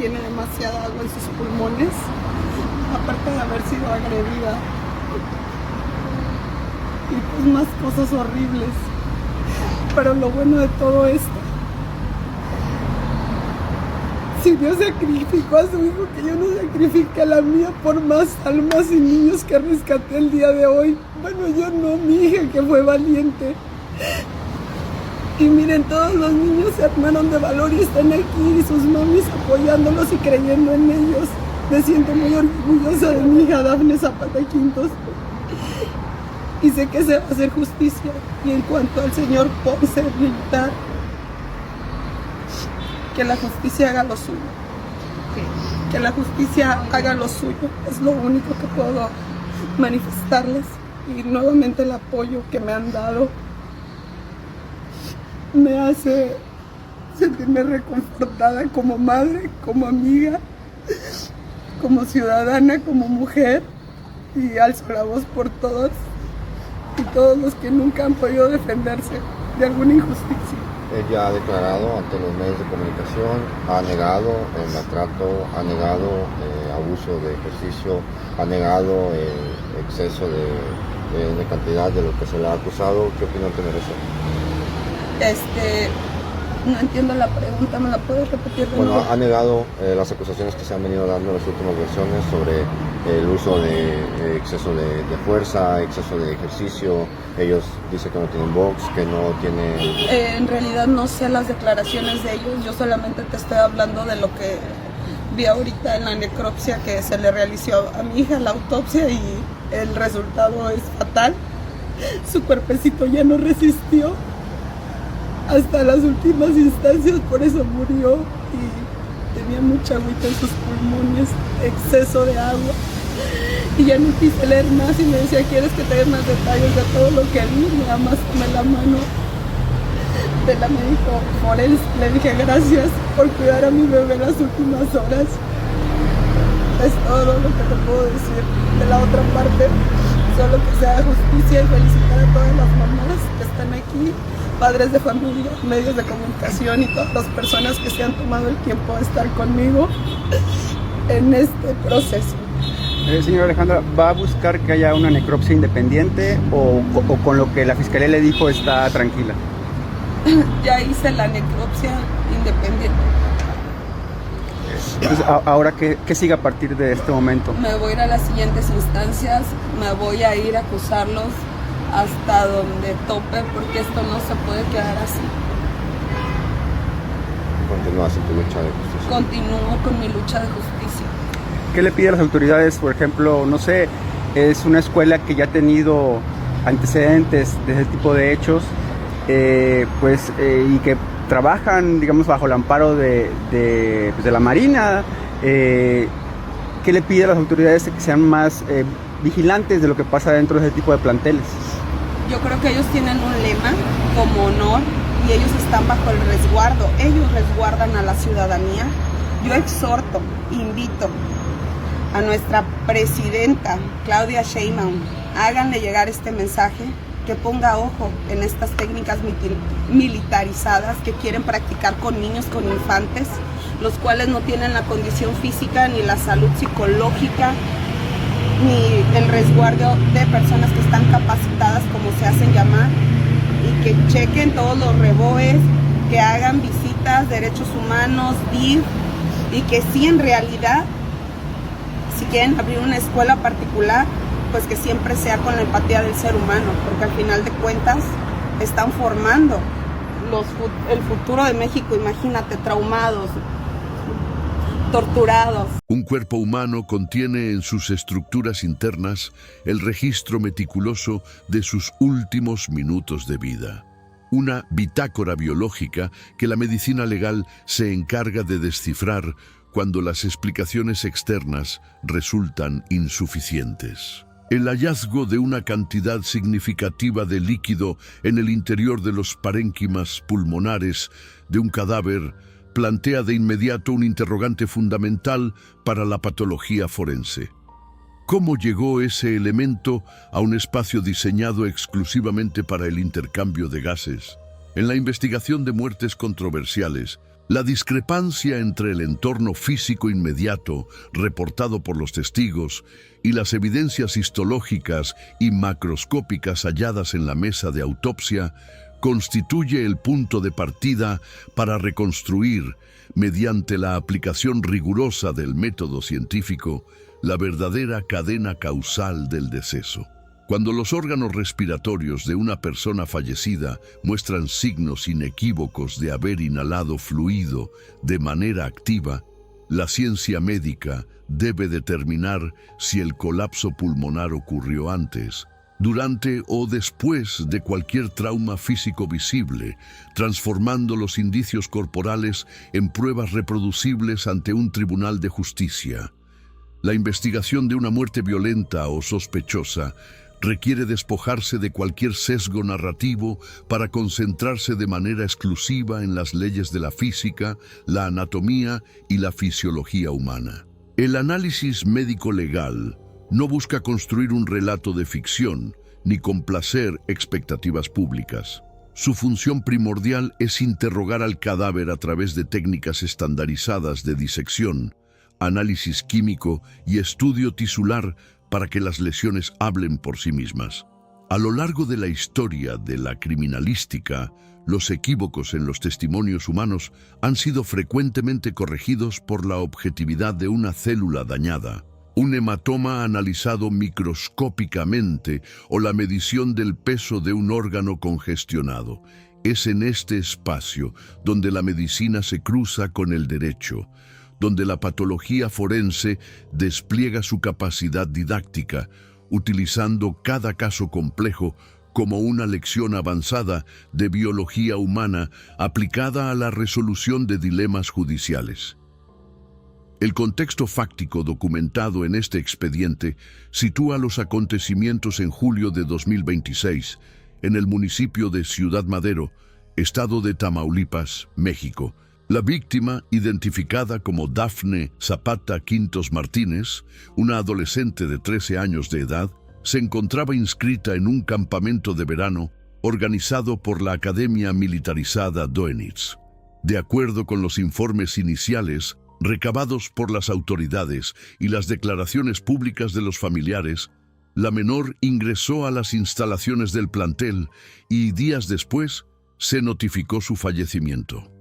tiene demasiada agua en sus pulmones, aparte de haber sido agredida. Y pues más cosas horribles. Pero lo bueno de todo esto, si Dios sacrificó a su hijo, que yo no sacrifique a la mía por más almas y niños que rescaté el día de hoy. Bueno, yo no, mi hija que fue valiente. Y miren, todos los niños se armaron de valor y están aquí, y sus mamis apoyándolos y creyendo en ellos. Me siento muy orgullosa de mi hija Dafne Zapata Quintos. Y sé que se va a hacer justicia. Y en cuanto al señor Ponce militar, que la justicia haga lo suyo. Que la justicia haga lo suyo. Es lo único que puedo manifestarles. Y nuevamente el apoyo que me han dado me hace sentirme reconfortada como madre, como amiga, como ciudadana, como mujer. Y alzo la voz por todos y todos los que nunca han podido defenderse de alguna injusticia. Ella ha declarado ante los medios de comunicación, ha negado el maltrato, ha negado abuso de ejercicio, ha negado exceso de cantidad de lo que se le ha acusado. ¿Qué opinión te merece? No entiendo la pregunta, ¿me la puedes repetir de nuevo? Bueno, ha negado las acusaciones que se han venido dando en las últimas versiones sobre el uso de exceso de fuerza, exceso de ejercicio. Ellos dicen que no tienen box, que no tienen... En realidad no sé las declaraciones de ellos, yo solamente te estoy hablando de lo que vi ahorita en la necropsia que se le realizó a mi hija, la autopsia, y el resultado es fatal. Su cuerpecito ya no resistió hasta las últimas instancias, por eso murió, y tenía mucha agüita en sus pulmones, exceso de agua. Y ya no quise leer más y me decía, ¿quieres que te dé más detalles de todo lo que vi? Nada más tomé la mano de la médico forense. Le dije, gracias por cuidar a mi bebé las últimas horas. Es todo lo que te puedo decir. De la otra parte, solo que se haga justicia y felicitar a todas las mamás que están aquí, padres de familia, medios de comunicación y todas las personas que se han tomado el tiempo de estar conmigo en este proceso. Señora Alejandra, ¿va a buscar que haya una necropsia independiente o con lo que la fiscalía le dijo está tranquila? Ya hice la necropsia independiente. Entonces, ahora, ¿qué sigue a partir de este momento? Me voy a ir a las siguientes instancias, me voy a ir a acusarlos hasta donde tope, porque esto no se puede quedar así. Continúas en tu lucha de justicia. Continúo con mi lucha de justicia. ¿Qué le pide a las autoridades? Por ejemplo, no sé, es una escuela que ya ha tenido antecedentes de ese tipo de hechos, y que trabajan, digamos, bajo el amparo de la Marina. ¿Qué le pide a las autoridades que sean más vigilantes de lo que pasa dentro de ese tipo de planteles? Yo creo que ellos tienen un lema como honor y ellos están bajo el resguardo. Ellos resguardan a la ciudadanía. Yo exhorto, invito a nuestra presidenta Claudia Sheinbaum, háganle llegar este mensaje, que ponga ojo en estas técnicas militarizadas que quieren practicar con niños, con infantes, los cuales no tienen la condición física ni la salud psicológica ni el resguardo de personas que están capacitadas, como se hacen llamar, y que chequen todos los reboes, que hagan visitas, derechos humanos, DIF, y que sí, en realidad, si quieren abrir una escuela particular, pues que siempre sea con la empatía del ser humano, porque al final de cuentas están formando el futuro de México. Imagínate, traumados, torturados. Un cuerpo humano contiene en sus estructuras internas el registro meticuloso de sus últimos minutos de vida. Una bitácora biológica que la medicina legal se encarga de descifrar cuando las explicaciones externas resultan insuficientes. El hallazgo de una cantidad significativa de líquido en el interior de los parénquimas pulmonares de un cadáver plantea de inmediato un interrogante fundamental para la patología forense. ¿Cómo llegó ese elemento a un espacio diseñado exclusivamente para el intercambio de gases? En la investigación de muertes controversiales, La discrepancia entre el entorno físico inmediato reportado por los testigos y las evidencias histológicas y macroscópicas halladas en la mesa de autopsia constituye el punto de partida para reconstruir, mediante la aplicación rigurosa del método científico, la verdadera cadena causal del deceso. Cuando los órganos respiratorios de una persona fallecida muestran signos inequívocos de haber inhalado fluido de manera activa, la ciencia médica debe determinar si el colapso pulmonar ocurrió antes, durante o después de cualquier trauma físico visible, transformando los indicios corporales en pruebas reproducibles ante un tribunal de justicia. La investigación de una muerte violenta o sospechosa requiere despojarse de cualquier sesgo narrativo para concentrarse de manera exclusiva en las leyes de la física, la anatomía y la fisiología humana. El análisis médico-legal no busca construir un relato de ficción ni complacer expectativas públicas. Su función primordial es interrogar al cadáver a través de técnicas estandarizadas de disección, análisis químico y estudio tisular para que las lesiones hablen por sí mismas. A lo largo de la historia de la criminalística, los equívocos en los testimonios humanos han sido frecuentemente corregidos por la objetividad de una célula dañada, un hematoma analizado microscópicamente o la medición del peso de un órgano congestionado. Es en este espacio donde la medicina se cruza con el derecho, donde la patología forense despliega su capacidad didáctica, utilizando cada caso complejo como una lección avanzada de biología humana aplicada a la resolución de dilemas judiciales. El contexto fáctico documentado en este expediente sitúa los acontecimientos en julio de 2026 en el municipio de Ciudad Madero, estado de Tamaulipas, México. La víctima, identificada como Dafne Zapata Quintos Martínez, una adolescente de 13 años de edad, se encontraba inscrita en un campamento de verano organizado por la Academia Militarizada Doenitz. De acuerdo con los informes iniciales recabados por las autoridades y las declaraciones públicas de los familiares, la menor ingresó a las instalaciones del plantel y días después se notificó su fallecimiento.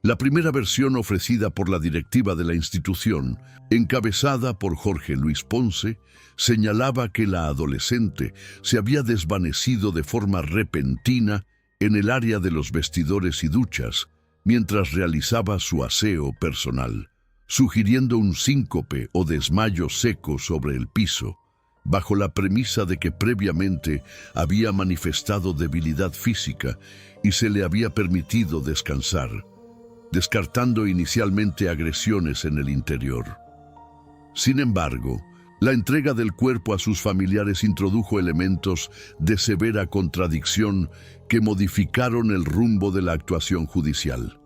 La primera versión ofrecida por la directiva de la institución, encabezada por Jorge Luis Ponce, señalaba que la adolescente se había desvanecido de forma repentina en el área de los vestidores y duchas, mientras realizaba su aseo personal, sugiriendo un síncope o desmayo seco sobre el piso, bajo la premisa de que previamente había manifestado debilidad física y se le había permitido descansar, descartando inicialmente agresiones en el interior. Sin embargo, la entrega del cuerpo a sus familiares introdujo elementos de severa contradicción que modificaron el rumbo de la actuación judicial.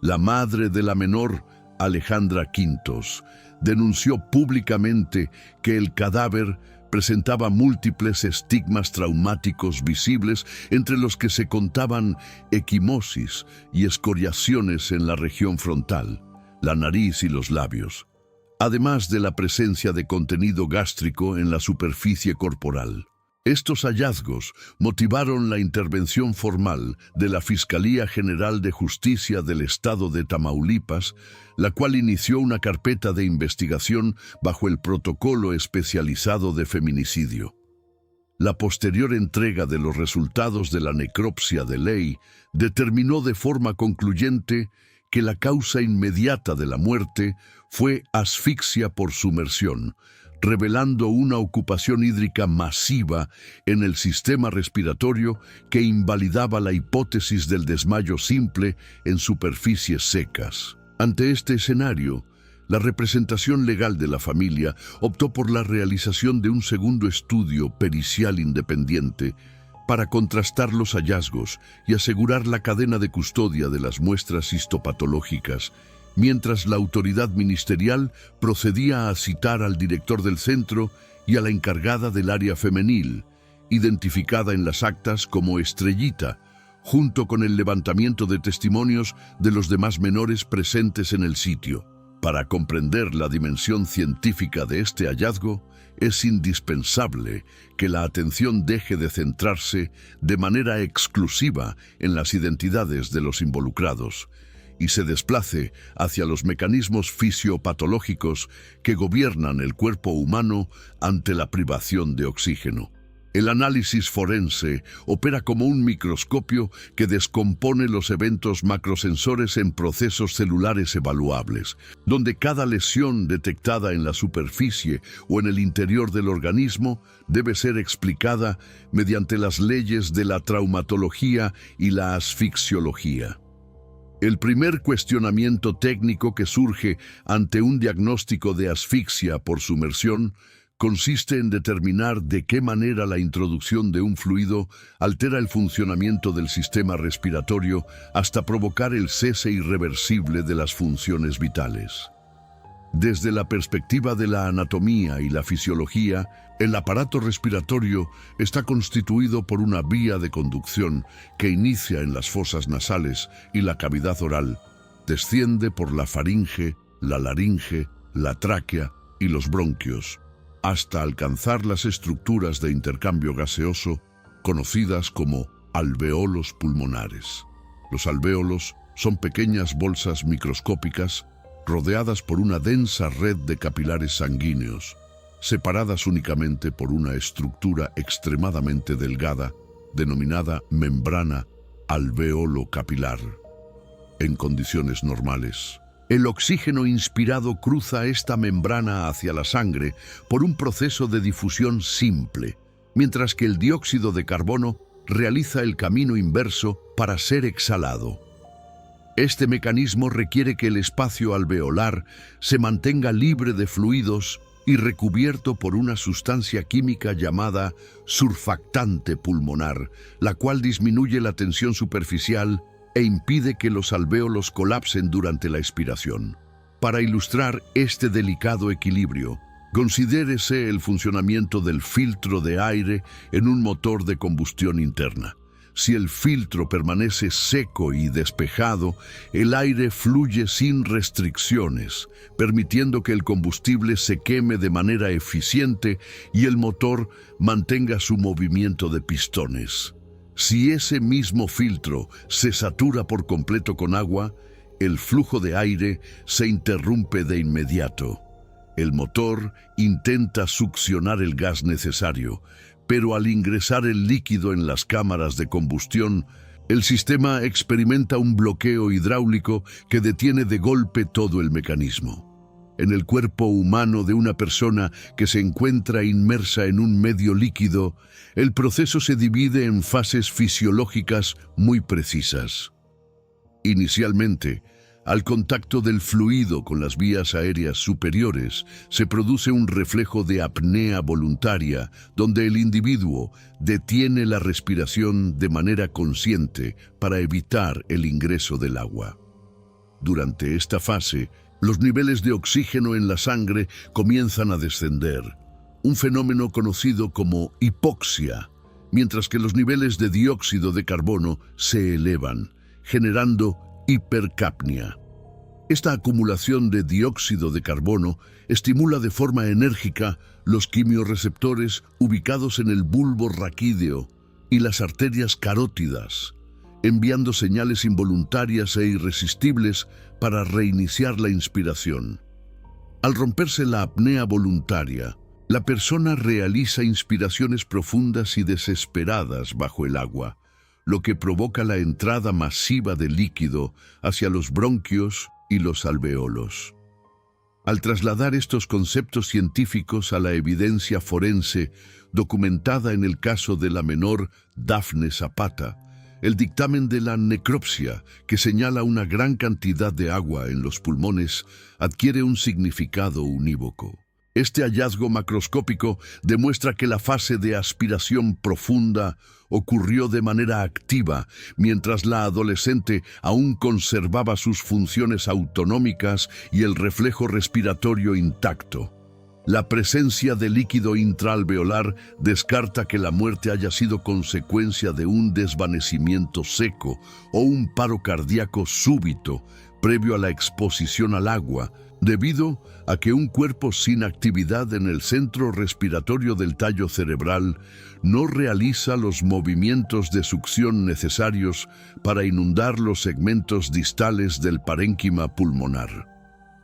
La madre de la menor, Alejandra Quintos, denunció públicamente que el cadáver presentaba múltiples estigmas traumáticos visibles, entre los que se contaban equimosis y escoriaciones en la región frontal, la nariz y los labios, además de la presencia de contenido gástrico en la superficie corporal. Estos hallazgos motivaron la intervención formal de la Fiscalía General de Justicia del Estado de Tamaulipas, la cual inició una carpeta de investigación bajo el Protocolo Especializado de Feminicidio. La posterior entrega de los resultados de la necropsia de ley determinó de forma concluyente que la causa inmediata de la muerte fue asfixia por sumersión, revelando una ocupación hídrica masiva en el sistema respiratorio que invalidaba la hipótesis del desmayo simple en superficies secas. Ante este escenario, la representación legal de la familia optó por la realización de un segundo estudio pericial independiente para contrastar los hallazgos y asegurar la cadena de custodia de las muestras histopatológicas, mientras la autoridad ministerial procedía a citar al director del centro y a la encargada del área femenil, identificada en las actas como Estrellita, junto con el levantamiento de testimonios de los demás menores presentes en el sitio. Para comprender la dimensión científica de este hallazgo, es indispensable que la atención deje de centrarse de manera exclusiva en las identidades de los involucrados y se desplace hacia los mecanismos fisiopatológicos que gobiernan el cuerpo humano ante la privación de oxígeno. El análisis forense opera como un microscopio que descompone los eventos macrosensores en procesos celulares evaluables, donde cada lesión detectada en la superficie o en el interior del organismo debe ser explicada mediante las leyes de la traumatología y la asfixiología. El primer cuestionamiento técnico que surge ante un diagnóstico de asfixia por sumersión consiste en determinar de qué manera la introducción de un fluido altera el funcionamiento del sistema respiratorio hasta provocar el cese irreversible de las funciones vitales. Desde la perspectiva de la anatomía y la fisiología, el aparato respiratorio está constituido por una vía de conducción que inicia en las fosas nasales y la cavidad oral, desciende por la faringe, la laringe, la tráquea y los bronquios, hasta alcanzar las estructuras de intercambio gaseoso conocidas como alvéolos pulmonares. Los alvéolos son pequeñas bolsas microscópicas rodeadas por una densa red de capilares sanguíneos, separadas únicamente por una estructura extremadamente delgada denominada membrana alveolo-capilar. En condiciones normales, el oxígeno inspirado cruza esta membrana hacia la sangre por un proceso de difusión simple, mientras que el dióxido de carbono realiza el camino inverso para ser exhalado. Este mecanismo requiere que el espacio alveolar se mantenga libre de fluidos y recubierto por una sustancia química llamada surfactante pulmonar, la cual disminuye la tensión superficial e impide que los alvéolos colapsen durante la expiración. Para ilustrar este delicado equilibrio, considérese el funcionamiento del filtro de aire en un motor de combustión interna. Si el filtro permanece seco y despejado, el aire fluye sin restricciones, permitiendo que el combustible se queme de manera eficiente y el motor mantenga su movimiento de pistones. Si ese mismo filtro se satura por completo con agua, el flujo de aire se interrumpe de inmediato. El motor intenta succionar el gas necesario, pero al ingresar el líquido en las cámaras de combustión, el sistema experimenta un bloqueo hidráulico que detiene de golpe todo el mecanismo. En el cuerpo humano de una persona que se encuentra inmersa en un medio líquido, el proceso se divide en fases fisiológicas muy precisas. Inicialmente, al contacto del fluido con las vías aéreas superiores, se produce un reflejo de apnea voluntaria, donde el individuo detiene la respiración de manera consciente para evitar el ingreso del agua. Durante esta fase, los niveles de oxígeno en la sangre comienzan a descender, un fenómeno conocido como hipoxia, mientras que los niveles de dióxido de carbono se elevan, generando hipercapnia. Esta acumulación de dióxido de carbono estimula de forma enérgica los quimiorreceptores ubicados en el bulbo raquídeo y las arterias carótidas, enviando señales involuntarias e irresistibles para reiniciar la inspiración. Al romperse la apnea voluntaria, la persona realiza inspiraciones profundas y desesperadas bajo el agua, lo que provoca la entrada masiva de líquido hacia los bronquios y los alvéolos. Al trasladar estos conceptos científicos a la evidencia forense documentada en el caso de la menor Dafne Zapata, el dictamen de la necropsia, que señala una gran cantidad de agua en los pulmones, adquiere un significado unívoco. Este hallazgo macroscópico demuestra que la fase de aspiración profunda ocurrió de manera activa, mientras la adolescente aún conservaba sus funciones autonómicas y el reflejo respiratorio intacto. La presencia de líquido intraalveolar descarta que la muerte haya sido consecuencia de un desvanecimiento seco o un paro cardíaco súbito previo a la exposición al agua, debido a que un cuerpo sin actividad en el centro respiratorio del tallo cerebral no realiza los movimientos de succión necesarios para inundar los segmentos distales del parénquima pulmonar.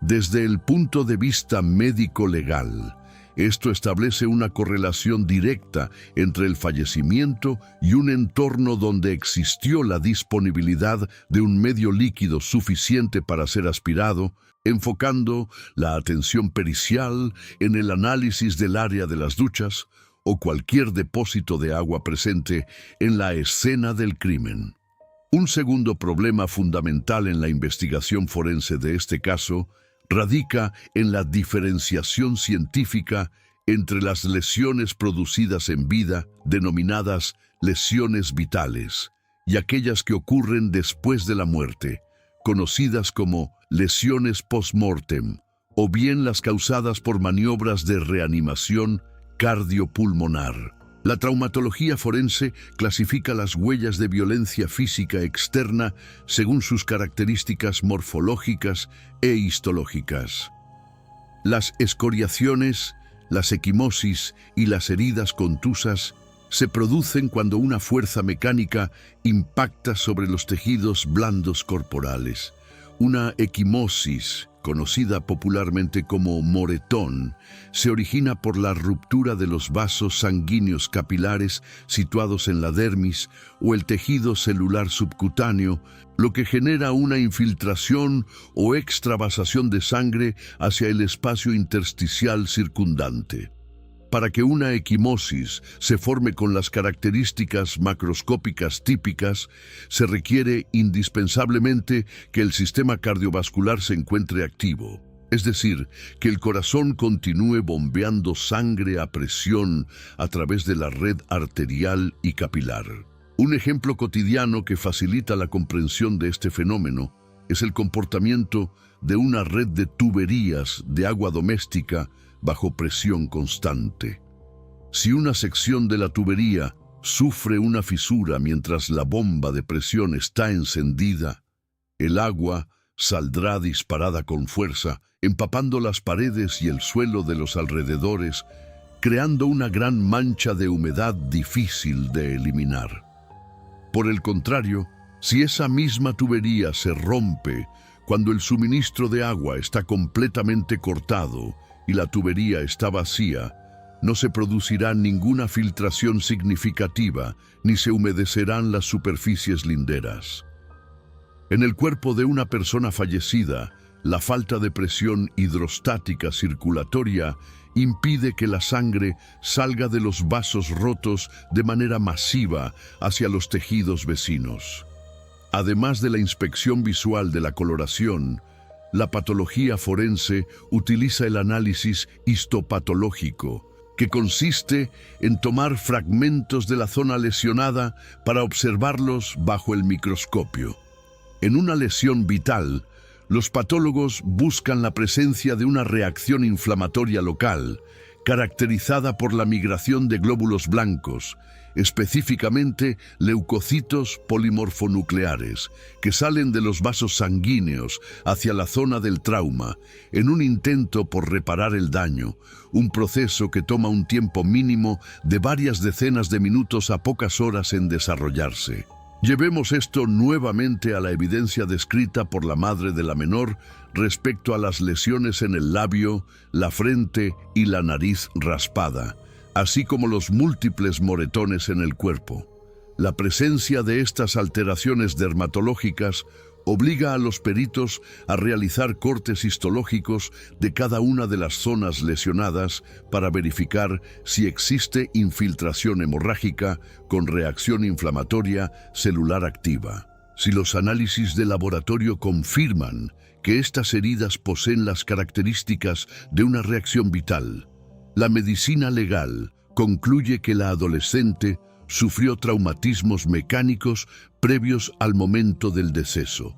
Desde el punto de vista médico-legal, esto establece una correlación directa entre el fallecimiento y un entorno donde existió la disponibilidad de un medio líquido suficiente para ser aspirado, enfocando la atención pericial en el análisis del área de las duchas o cualquier depósito de agua presente en la escena del crimen. Un segundo problema fundamental en la investigación forense de este caso radica en la diferenciación científica entre las lesiones producidas en vida, denominadas lesiones vitales, y aquellas que ocurren después de la muerte, conocidas como lesiones post-mortem, o bien las causadas por maniobras de reanimación cardiopulmonar. La traumatología forense clasifica las huellas de violencia física externa según sus características morfológicas e histológicas. Las escoriaciones, las equimosis y las heridas contusas se producen cuando una fuerza mecánica impacta sobre los tejidos blandos corporales. Una equimosis, conocida popularmente como moretón, se origina por la ruptura de los vasos sanguíneos capilares situados en la dermis o el tejido celular subcutáneo, lo que genera una infiltración o extravasación de sangre hacia el espacio intersticial circundante. Para que una equimosis se forme con las características macroscópicas típicas, se requiere indispensablemente que el sistema cardiovascular se encuentre activo, es decir, que el corazón continúe bombeando sangre a presión a través de la red arterial y capilar. Un ejemplo cotidiano que facilita la comprensión de este fenómeno es el comportamiento de una red de tuberías de agua doméstica bajo presión constante. Si una sección de la tubería sufre una fisura mientras la bomba de presión está encendida, el agua saldrá disparada con fuerza, empapando las paredes y el suelo de los alrededores, creando una gran mancha de humedad difícil de eliminar. Por el contrario, si esa misma tubería se rompe cuando el suministro de agua está completamente cortado y la tubería está vacía, no se producirá ninguna filtración significativa ni se humedecerán las superficies linderas. En el cuerpo de una persona fallecida, la falta de presión hidrostática circulatoria impide que la sangre salga de los vasos rotos de manera masiva hacia los tejidos vecinos. Además de la inspección visual de la coloración, la patología forense utiliza el análisis histopatológico, que consiste en tomar fragmentos de la zona lesionada para observarlos bajo el microscopio. En una lesión vital, los patólogos buscan la presencia de una reacción inflamatoria local, caracterizada por la migración de glóbulos blancos, específicamente leucocitos polimorfonucleares, que salen de los vasos sanguíneos hacia la zona del trauma, en un intento por reparar el daño, un proceso que toma un tiempo mínimo de varias decenas de minutos a pocas horas en desarrollarse. Llevemos esto nuevamente a la evidencia descrita por la madre de la menor respecto a las lesiones en el labio, la frente y la nariz raspada, así como los múltiples moretones en el cuerpo. La presencia de estas alteraciones dermatológicas obliga a los peritos a realizar cortes histológicos de cada una de las zonas lesionadas para verificar si existe infiltración hemorrágica con reacción inflamatoria celular activa. Si los análisis de laboratorio confirman que estas heridas poseen las características de una reacción vital, la medicina legal concluye que la adolescente sufrió traumatismos mecánicos previos al momento del deceso.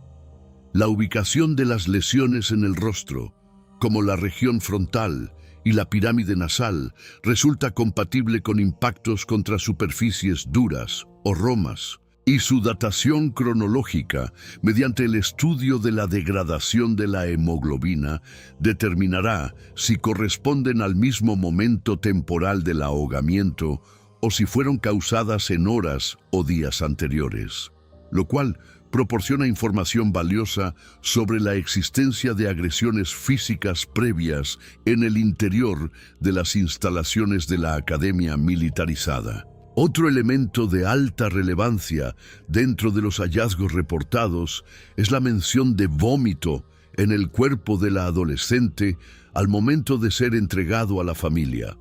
La ubicación de las lesiones en el rostro, como la región frontal y la pirámide nasal resulta compatible con impactos contra superficies duras o romas, y su datación cronológica, mediante el estudio de la degradación de la hemoglobina, determinará si corresponden al mismo momento temporal del ahogamiento o si fueron causadas en horas o días anteriores, lo cual proporciona información valiosa sobre la existencia de agresiones físicas previas en el interior de las instalaciones de la Academia Militarizada. Otro elemento de alta relevancia dentro de los hallazgos reportados es la mención de vómito en el cuerpo de la adolescente al momento de ser entregado a la familia,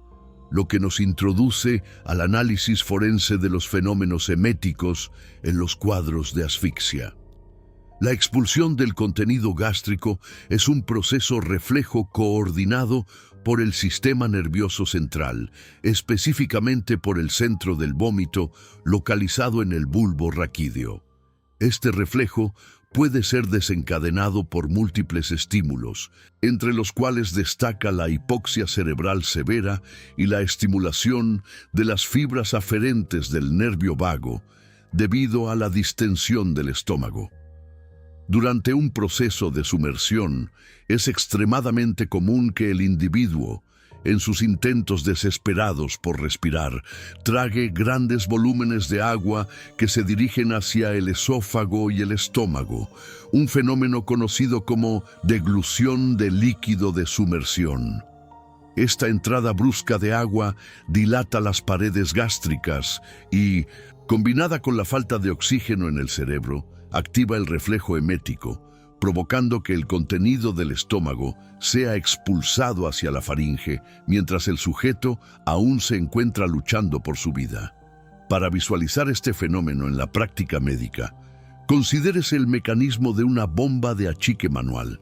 lo que nos introduce al análisis forense de los fenómenos eméticos en los cuadros de asfixia. La expulsión del contenido gástrico es un proceso reflejo coordinado por el sistema nervioso central, específicamente por el centro del vómito localizado en el bulbo raquídeo. Este reflejo puede ser desencadenado por múltiples estímulos, entre los cuales destaca la hipoxia cerebral severa y la estimulación de las fibras aferentes del nervio vago debido a la distensión del estómago. Durante un proceso de sumersión, es extremadamente común que el individuo, en sus intentos desesperados por respirar, trague grandes volúmenes de agua que se dirigen hacia el esófago y el estómago, un fenómeno conocido como deglución de líquido de sumersión. Esta entrada brusca de agua dilata las paredes gástricas y, combinada con la falta de oxígeno en el cerebro, activa el reflejo emético, provocando que el contenido del estómago sea expulsado hacia la faringe, mientras el sujeto aún se encuentra luchando por su vida. Para visualizar este fenómeno en la práctica médica, considérese el mecanismo de una bomba de achique manual.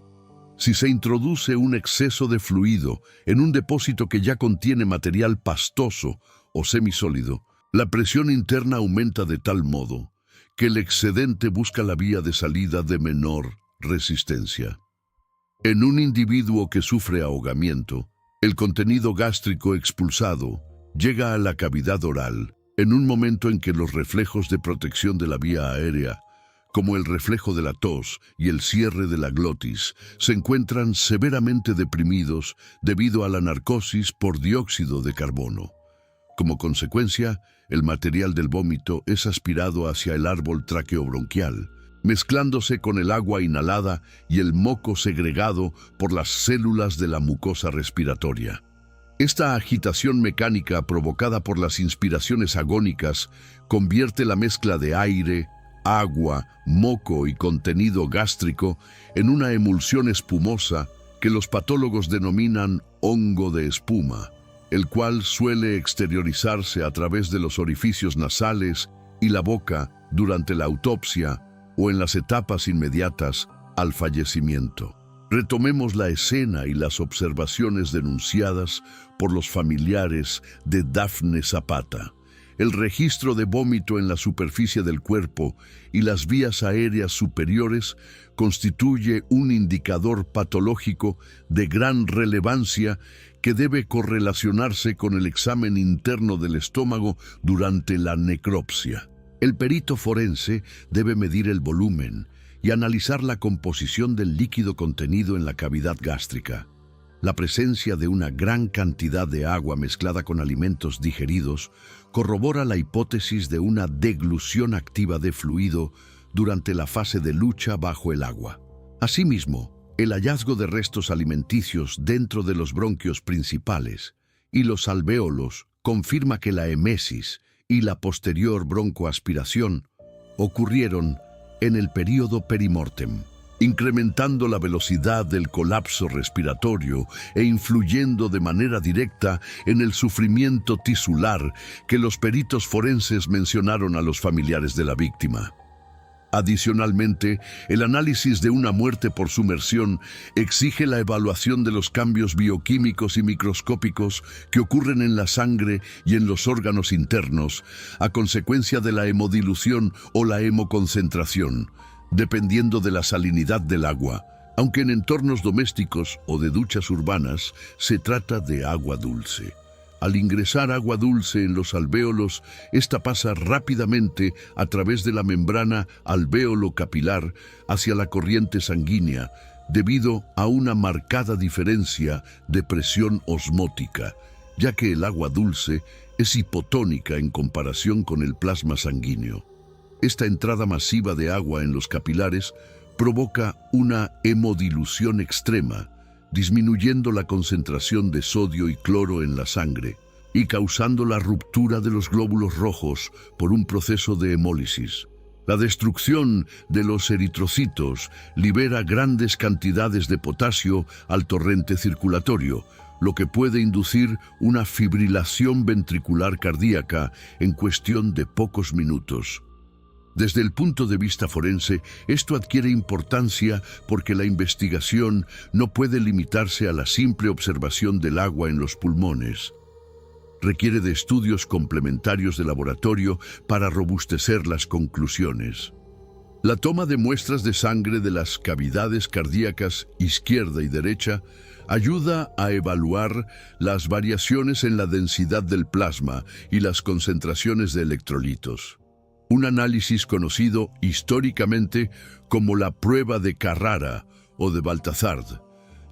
Si se introduce un exceso de fluido en un depósito que ya contiene material pastoso o semisólido, la presión interna aumenta de tal modo que el excedente busca la vía de salida de menor resistencia. En un individuo que sufre ahogamiento, el contenido gástrico expulsado llega a la cavidad oral en un momento en que los reflejos de protección de la vía aérea, como el reflejo de la tos y el cierre de la glotis, se encuentran severamente deprimidos debido a la narcosis por dióxido de carbono. Como consecuencia, el material del vómito es aspirado hacia el árbol traqueobronquial, mezclándose con el agua inhalada y el moco segregado por las células de la mucosa respiratoria. Esta agitación mecánica provocada por las inspiraciones agónicas convierte la mezcla de aire, agua, moco y contenido gástrico en una emulsión espumosa que los patólogos denominan hongo de espuma, el cual suele exteriorizarse a través de los orificios nasales y la boca durante la autopsia o en las etapas inmediatas al fallecimiento. Retomemos la escena y las observaciones denunciadas por los familiares de Dafne Zapata. El registro de vómito en la superficie del cuerpo y las vías aéreas superiores constituye un indicador patológico de gran relevancia que debe correlacionarse con el examen interno del estómago durante la necropsia. El perito forense debe medir el volumen y analizar la composición del líquido contenido en la cavidad gástrica. La presencia de una gran cantidad de agua mezclada con alimentos digeridos corrobora la hipótesis de una deglución activa de fluido durante la fase de lucha bajo el agua. Asimismo, el hallazgo de restos alimenticios dentro de los bronquios principales y los alvéolos confirma que la emesis y la posterior broncoaspiración ocurrieron en el período perimortem, incrementando la velocidad del colapso respiratorio e influyendo de manera directa en el sufrimiento tisular que los peritos forenses mencionaron a los familiares de la víctima. Adicionalmente, el análisis de una muerte por sumersión exige la evaluación de los cambios bioquímicos y microscópicos que ocurren en la sangre y en los órganos internos a consecuencia de la hemodilución o la hemoconcentración, dependiendo de la salinidad del agua, Aunque en entornos domésticos o de duchas urbanas se trata de agua dulce. Al ingresar agua dulce en los alvéolos, esta pasa rápidamente a través de la membrana alvéolo capilar hacia la corriente sanguínea, debido a una marcada diferencia de presión osmótica, ya que el agua dulce es hipotónica en comparación con el plasma sanguíneo. Esta entrada masiva de agua en los capilares provoca una hemodilución extrema, disminuyendo la concentración de sodio y cloro en la sangre y causando la ruptura de los glóbulos rojos por un proceso de hemólisis. La destrucción de los eritrocitos libera grandes cantidades de potasio al torrente circulatorio, lo que puede inducir una fibrilación ventricular cardíaca en cuestión de pocos minutos. Desde el punto de vista forense, esto adquiere importancia porque la investigación no puede limitarse a la simple observación del agua en los pulmones. Requiere de estudios complementarios de laboratorio para robustecer las conclusiones. La toma de muestras de sangre de las cavidades cardíacas izquierda y derecha ayuda a evaluar las variaciones en la densidad del plasma y las concentraciones de electrolitos. Un análisis conocido históricamente como la prueba de Carrara o de Balthazard,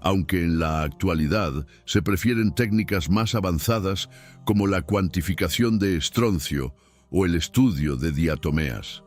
aunque en la actualidad se prefieren técnicas más avanzadas como la cuantificación de estroncio o el estudio de diatomeas.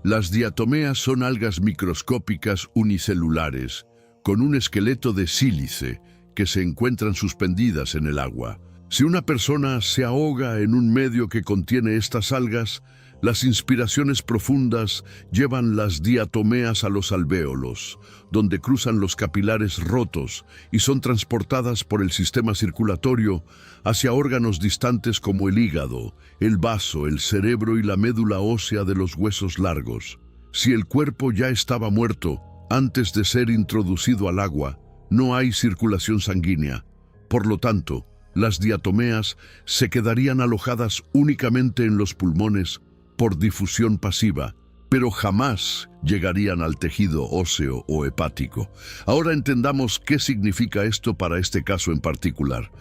Las diatomeas son algas microscópicas unicelulares con un esqueleto de sílice que se encuentran suspendidas en el agua. Si una persona se ahoga en un medio que contiene estas algas, las inspiraciones profundas llevan las diatomeas a los alvéolos, donde cruzan los capilares rotos y son transportadas por el sistema circulatorio hacia órganos distantes como el hígado, el vaso, el cerebro y la médula ósea de los huesos largos. Si el cuerpo ya estaba muerto antes de ser introducido al agua, no hay circulación sanguínea. Por lo tanto, las diatomeas se quedarían alojadas únicamente en los pulmones por difusión pasiva, pero jamás llegarían al tejido óseo o hepático. Ahora entendamos qué significa esto para este caso en particular.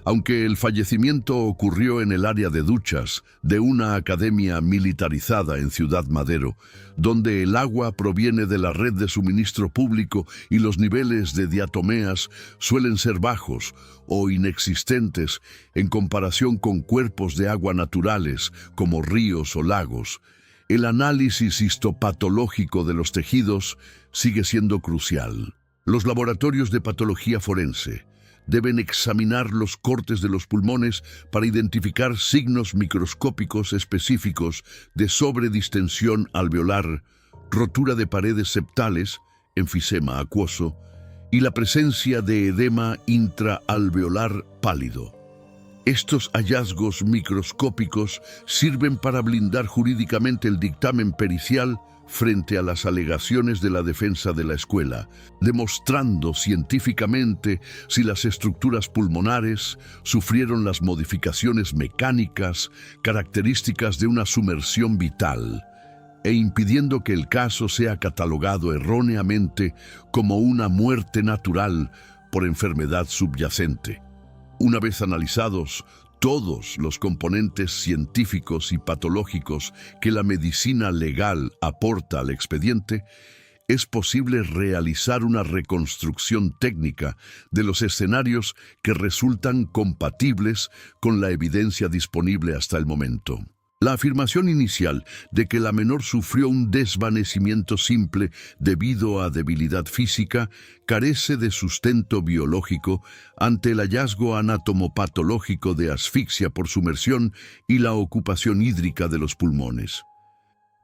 Aunque el fallecimiento ocurrió en el área de duchas de una academia militarizada en Ciudad Madero, donde el agua proviene de la red de suministro público y los niveles de diatomeas suelen ser bajos o inexistentes en comparación con cuerpos de agua naturales como ríos o lagos, el análisis histopatológico de los tejidos sigue siendo crucial. Los laboratorios de patología forense deben examinar los cortes de los pulmones para identificar signos microscópicos específicos de sobredistensión alveolar, rotura de paredes septales, enfisema acuoso, y la presencia de edema intraalveolar pálido. Estos hallazgos microscópicos sirven para blindar jurídicamente el dictamen pericial frente a las alegaciones de la defensa de la escuela, demostrando científicamente si las estructuras pulmonares sufrieron las modificaciones mecánicas características de una sumersión vital, e impidiendo que el caso sea catalogado erróneamente como una muerte natural por enfermedad subyacente. Una vez analizados todos los componentes científicos y patológicos que la medicina legal aporta al expediente, es posible realizar una reconstrucción técnica de los escenarios que resultan compatibles con la evidencia disponible hasta el momento. La afirmación inicial de que la menor sufrió un desvanecimiento simple debido a debilidad física carece de sustento biológico ante el hallazgo anatomopatológico de asfixia por sumersión y la ocupación hídrica de los pulmones.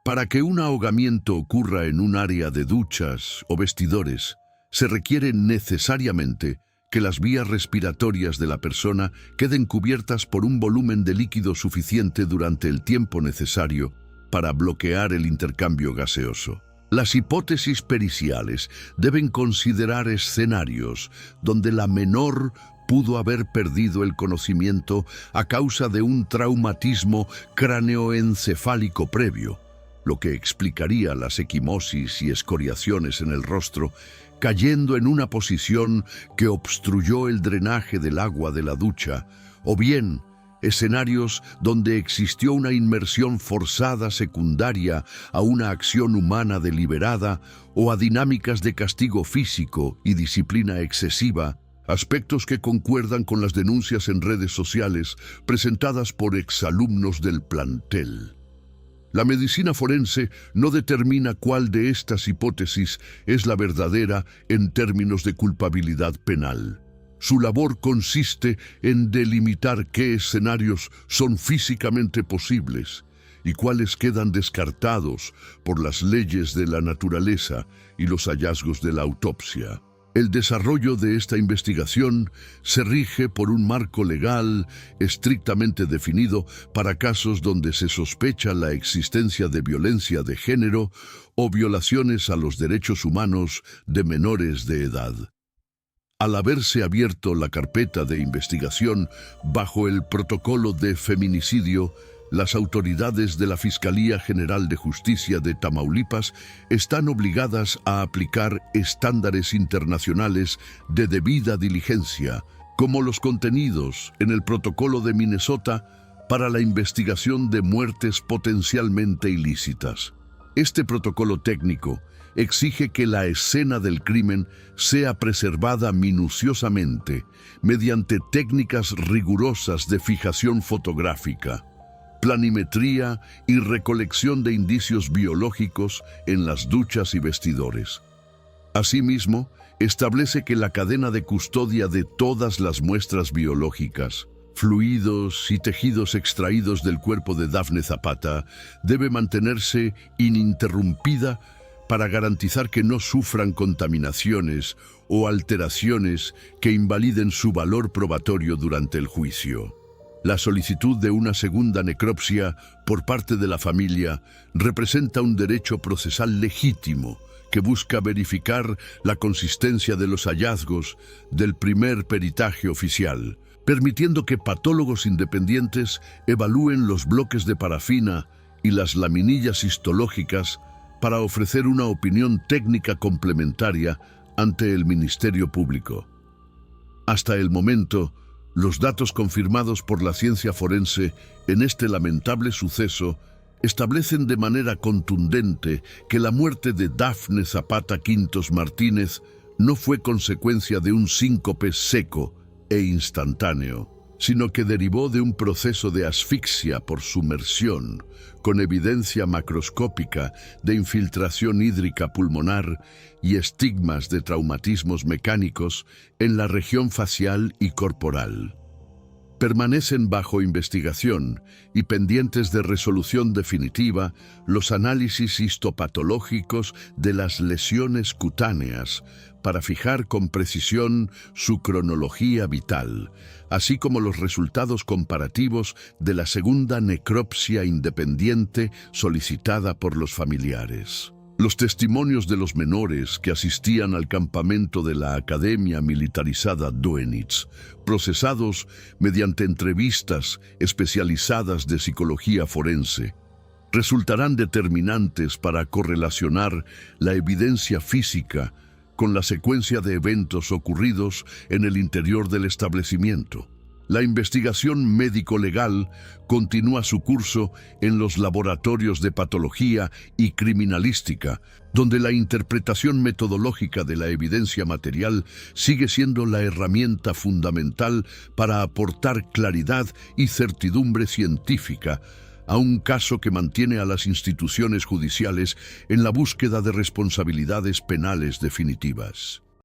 Para que un ahogamiento ocurra en un área de duchas o vestidores, se requiere necesariamente que las vías respiratorias de la persona queden cubiertas por un volumen de líquido suficiente durante el tiempo necesario para bloquear el intercambio gaseoso. Las hipótesis periciales deben considerar escenarios donde la menor pudo haber perdido el conocimiento a causa de un traumatismo cráneoencefálico previo, lo que explicaría las equimosis y escoriaciones en el rostro cayendo en una posición que obstruyó el drenaje del agua de la ducha, o bien escenarios donde existió una inmersión forzada secundaria a una acción humana deliberada o a dinámicas de castigo físico y disciplina excesiva, aspectos que concuerdan con las denuncias en redes sociales presentadas por exalumnos del plantel. La medicina forense no determina cuál de estas hipótesis es la verdadera en términos de culpabilidad penal. Su labor consiste en delimitar qué escenarios son físicamente posibles y cuáles quedan descartados por las leyes de la naturaleza y los hallazgos de la autopsia. El desarrollo de esta investigación se rige por un marco legal estrictamente definido para casos donde se sospecha la existencia de violencia de género o violaciones a los derechos humanos de menores de edad. Al haberse abierto la carpeta de investigación bajo el protocolo de feminicidio, las autoridades de la Fiscalía General de Justicia de Tamaulipas están obligadas a aplicar estándares internacionales de debida diligencia, como los contenidos en el protocolo de Minnesota para la investigación de muertes potencialmente ilícitas. Este protocolo técnico exige que la escena del crimen sea preservada minuciosamente mediante técnicas rigurosas de fijación fotográfica, planimetría y recolección de indicios biológicos en las duchas y vestidores. Asimismo, establece que la cadena de custodia de todas las muestras biológicas, fluidos y tejidos extraídos del cuerpo de Dafne Zapata debe mantenerse ininterrumpida para garantizar que no sufran contaminaciones o alteraciones que invaliden su valor probatorio durante el juicio. La solicitud de una segunda necropsia por parte de la familia representa un derecho procesal legítimo que busca verificar la consistencia de los hallazgos del primer peritaje oficial, permitiendo que patólogos independientes evalúen los bloques de parafina y las laminillas histológicas para ofrecer una opinión técnica complementaria ante el Ministerio Público. Hasta el momento, los datos confirmados por la ciencia forense en este lamentable suceso establecen de manera contundente que la muerte de Dafne Zapata Quintos Martínez no fue consecuencia de un síncope seco e instantáneo, sino que derivó de un proceso de asfixia por sumersión, con evidencia macroscópica de infiltración hídrica pulmonar y estigmas de traumatismos mecánicos en la región facial y corporal. Permanecen bajo investigación y pendientes de resolución definitiva los análisis histopatológicos de las lesiones cutáneas para fijar con precisión su cronología vital, así como los resultados comparativos de la segunda necropsia independiente solicitada por los familiares. Los testimonios de los menores que asistían al campamento de la Academia Militarizada Doenitz, procesados mediante entrevistas especializadas de psicología forense, resultarán determinantes para correlacionar la evidencia física con la secuencia de eventos ocurridos en el interior del establecimiento. La investigación médico-legal continúa su curso en los laboratorios de patología y criminalística, donde la interpretación metodológica de la evidencia material sigue siendo la herramienta fundamental para aportar claridad y certidumbre científica a un caso que mantiene a las instituciones judiciales en la búsqueda de responsabilidades penales definitivas.